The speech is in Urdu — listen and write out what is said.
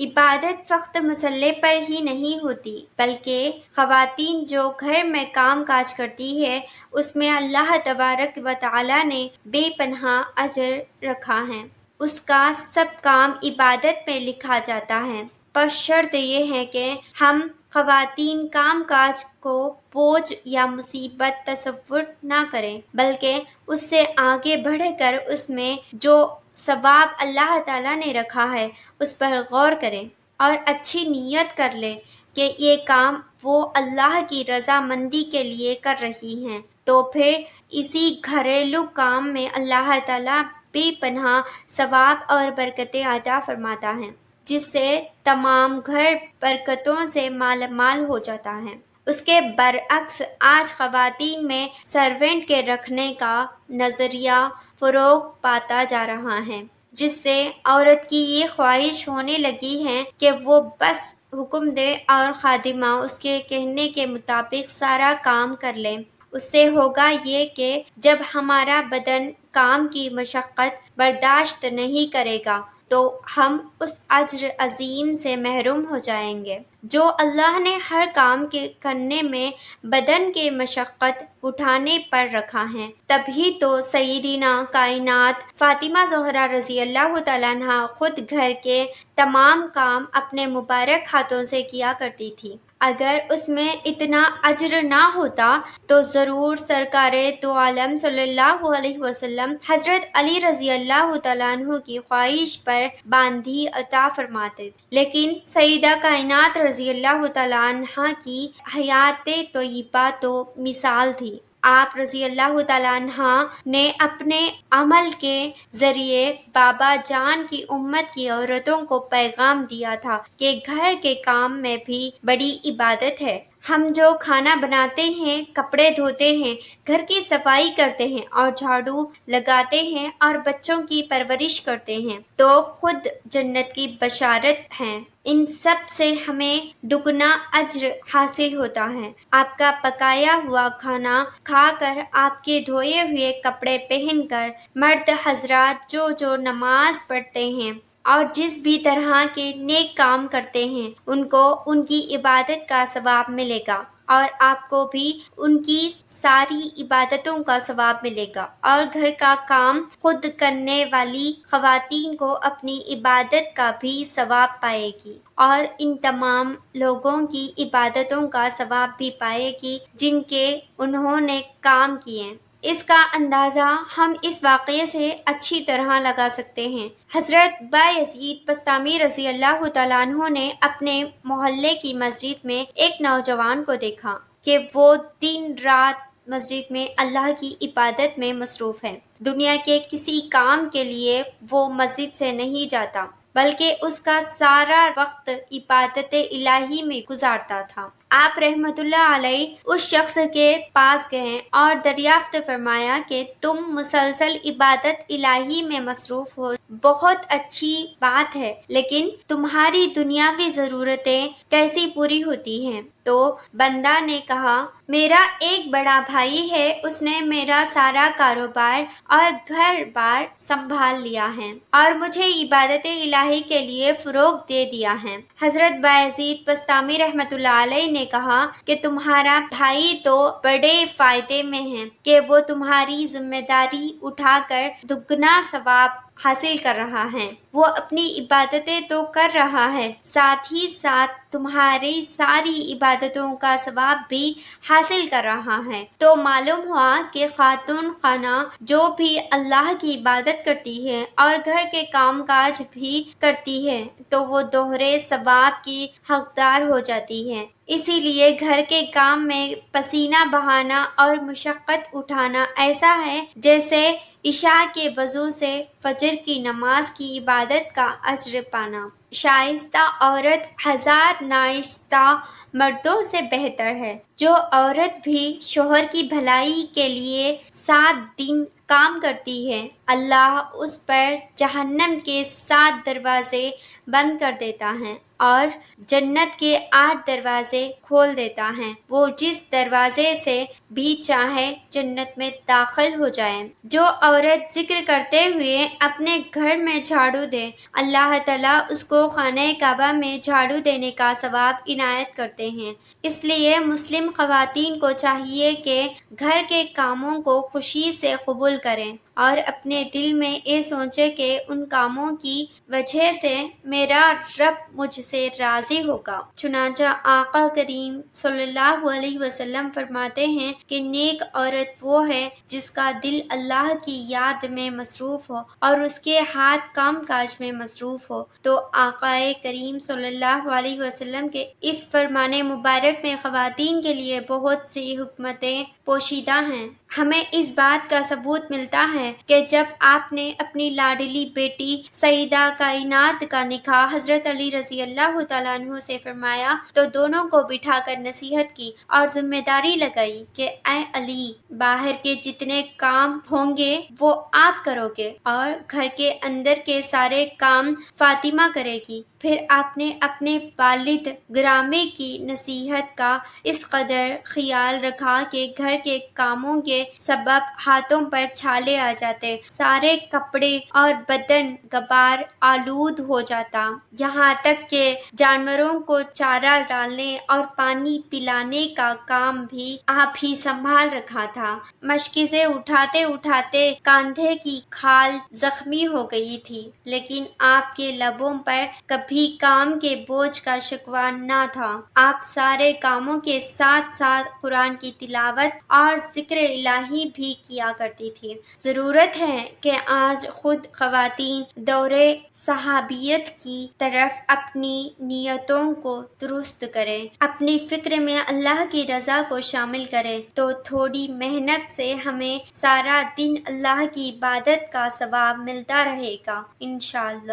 عبادت فقط مسلح پر ہی نہیں ہوتی بلکہ خواتین جو گھر میں کام کاج کرتی ہے اس میں اللہ تبارک و تعالی نے بے پناہ اجر رکھا ہے۔ اس کا سب کام عبادت میں لکھا جاتا ہے، پر شرط یہ ہے کہ ہم خواتین کام کاج کو بوجھ یا مصیبت تصور نہ کریں بلکہ اس سے آگے بڑھ کر اس میں جو ثواب اللہ تعالیٰ نے رکھا ہے اس پر غور کریں اور اچھی نیت کر لیں کہ یہ کام وہ اللہ کی رضا مندی کے لیے کر رہی ہیں، تو پھر اسی گھریلو کام میں اللہ تعالیٰ بے پناہ ثواب اور برکتیں عطا فرماتا ہے، جس سے تمام گھر برکتوں سے مالا مال ہو جاتا ہے۔ اس کے برعکس آج خواتین میں سرونٹ کے رکھنے کا نظریہ فروغ پاتا جا رہا ہے، جس سے عورت کی یہ خواہش ہونے لگی ہے کہ وہ بس حکم دے اور خادمہ اس کے کہنے کے مطابق سارا کام کر لے۔ اس سے ہوگا یہ کہ جب ہمارا بدن کام کی مشقت برداشت نہیں کرے گا تو ہم اس اجر عظیم سے محروم ہو جائیں گے جو اللہ نے ہر کام کے کرنے میں بدن کے مشقت اٹھانے پر رکھا ہے۔ تبھی تو سیدینہ کائنات فاطمہ زہرا رضی اللہ تعالیٰ عنہا خود گھر کے تمام کام اپنے مبارک ہاتھوں سے کیا کرتی تھی۔ اگر اس میں اتنا اجر نہ ہوتا تو ضرور سرکار دو عالم صلی اللہ علیہ وسلم حضرت علی رضی اللہ تعالیٰ عنہ کی خواہش پر باندھی عطا فرماتے، لیکن سیدہ کائنات رضی اللہ تعالیٰ عنہا کی حیات طیبہ تو مثال تھی۔ آپ رضی اللہ تعالیٰ عنہا نے اپنے عمل کے ذریعے بابا جان کی امت کی عورتوں کو پیغام دیا تھا کہ گھر کے کام میں بھی بڑی عبادت ہے۔ ہم جو کھانا بناتے ہیں، کپڑے دھوتے ہیں، گھر کی صفائی کرتے ہیں اور جھاڑو لگاتے ہیں اور بچوں کی پرورش کرتے ہیں تو خود جنت کی بشارت ہیں۔ ان سب سے ہمیں دگنا اجر حاصل ہوتا ہے۔ آپ کا پکایا ہوا کھانا کھا کر، آپ کے دھوئے ہوئے کپڑے پہن کر مرد حضرات جو نماز پڑھتے ہیں اور جس بھی طرح کے نیک کام کرتے ہیں ان کو ان کی عبادت کا ثواب ملے گا اور آپ کو بھی ان کی ساری عبادتوں کا ثواب ملے گا، اور گھر کا کام خود کرنے والی خواتین کو اپنی عبادت کا بھی ثواب پائے گی اور ان تمام لوگوں کی عبادتوں کا ثواب بھی پائے گی جن کے انہوں نے کام کیے۔ اس کا اندازہ ہم اس واقعے سے اچھی طرح لگا سکتے ہیں۔ حضرت بایزید بسطامی رضی اللہ تعالیٰ عنہ نے اپنے محلے کی مسجد میں ایک نوجوان کو دیکھا کہ وہ دن رات مسجد میں اللہ کی عبادت میں مصروف ہے۔ دنیا کے کسی کام کے لیے وہ مسجد سے نہیں جاتا بلکہ اس کا سارا وقت عبادت الہی میں گزارتا تھا۔ آپ رحمت اللہ علیہ اس شخص کے پاس گئے اور دریافت فرمایا کہ تم مسلسل عبادت الہی میں مصروف ہو، بہت اچھی بات ہے، لیکن تمہاری دنیاوی ضرورتیں کیسی پوری ہوتی ہیں؟ تو بندہ نے کہا، میرا ایک بڑا بھائی ہے، اس نے میرا سارا کاروبار اور گھر بار سنبھال لیا ہے اور مجھے عبادت الہی کے لیے فروغ دے دیا ہے۔ حضرت بایزید بسطامی رحمت اللہ علیہ نے کہا کہ تمہارا بھائی تو بڑے فائدے میں ہے کہ وہ تمہاری ذمہ داری اٹھا کر دگنا ثواب حاصل کر رہا ہے۔ وہ اپنی عبادتیں تو کر رہا ہے، ساتھ ہی ساتھ تمہاری ساری عبادتوں کا ثواب بھی حاصل کر رہا ہے۔ تو معلوم ہوا کہ خاتون خانہ جو بھی اللہ کی عبادت کرتی ہے اور گھر کے کام کاج بھی کرتی ہے تو وہ دوہرے ثواب کی حقدار ہو جاتی ہے۔ اسی لیے گھر کے کام میں پسینہ بہانا اور مشقت اٹھانا ایسا ہے جیسے عشاء کے وضو سے فجر کی نماز کی عبادت کا اجر پانا۔ شائستہ عورت ہزار ناشستہ مردوں سے بہتر ہے۔ جو عورت بھی شوہر کی بھلائی کے لیے 7 دن کام کرتی ہے، اللہ اس پر جہنم کے 7 دروازے بند کر دیتا ہے اور جنت کے 8 دروازے کھول دیتا ہے۔ وہ جس دروازے سے بھی چاہے جنت میں داخل ہو جائے۔ جو عورت ذکر کرتے ہوئے اپنے گھر میں جھاڑو دے، اللہ تعالیٰ اس کو کو خانہ کعبہ میں جھاڑو دینے کا ثواب عنایت کرتے ہیں۔ اس لیے مسلم خواتین کو چاہیے کہ گھر کے کاموں کو خوشی سے قبول کریں اور اپنے دل میں یہ سوچیں کہ ان کاموں کی وجہ سے میرا رب مجھ سے راضی ہوگا۔ چنانچہ آقا کریم صلی اللہ علیہ وسلم فرماتے ہیں کہ نیک عورت وہ ہے جس کا دل اللہ کی یاد میں مصروف ہو اور اس کے ہاتھ کام کاج میں مصروف ہو۔ تو آقا کریم صلی اللہ علیہ وسلم کے اس فرمان مبارک میں خواتین کے لیے بہت سی حکمتیں پوشیدہ ہیں۔ ہمیں اس بات کا ثبوت ملتا ہے کہ جب آپ نے اپنی لاڈلی بیٹی سیدہ کائنات کا نکاح حضرت علی رضی اللہ تعالیٰ عنہ سے فرمایا تو دونوں کو بٹھا کر نصیحت کی اور ذمہ داری لگائی کہ اے علی، باہر کے جتنے کام ہوں گے وہ آپ کرو گے اور گھر کے اندر کے سارے کام فاطمہ کرے گی۔ پھر آپ نے اپنے والد گرامی کی نصیحت کا اس قدر خیال رکھا کہ گھر کے کاموں کے سبب ہاتھوں پر چھالے آ جاتے، سارے کپڑے اور بدن غبار آلود ہو جاتا، یہاں تک کہ جانوروں کو چارہ ڈالنے اور پانی پلانے کا کام بھی آپ ہی سنبھال رکھا تھا۔ مشکیزیں اٹھاتے اٹھاتے کاندھے کی کھال زخمی ہو گئی تھی، لیکن آپ کے لبوں پر کبھی کام کے بوجھ کا شکوہ نہ تھا۔ آپ سارے کاموں کے ساتھ ساتھ قرآن کی تلاوت اور ذکر الہی بھی کیا کرتی تھی۔ ضرورت ہے کہ آج خود خواتین دور صحابیت کی طرف اپنی نیتوں کو درست کریں، اپنی فکر میں اللہ کی رضا کو شامل کریں، تو تھوڑی محنت سے ہمیں سارا دن اللہ کی عبادت کا ثواب ملتا رہے گا انشاءاللہ۔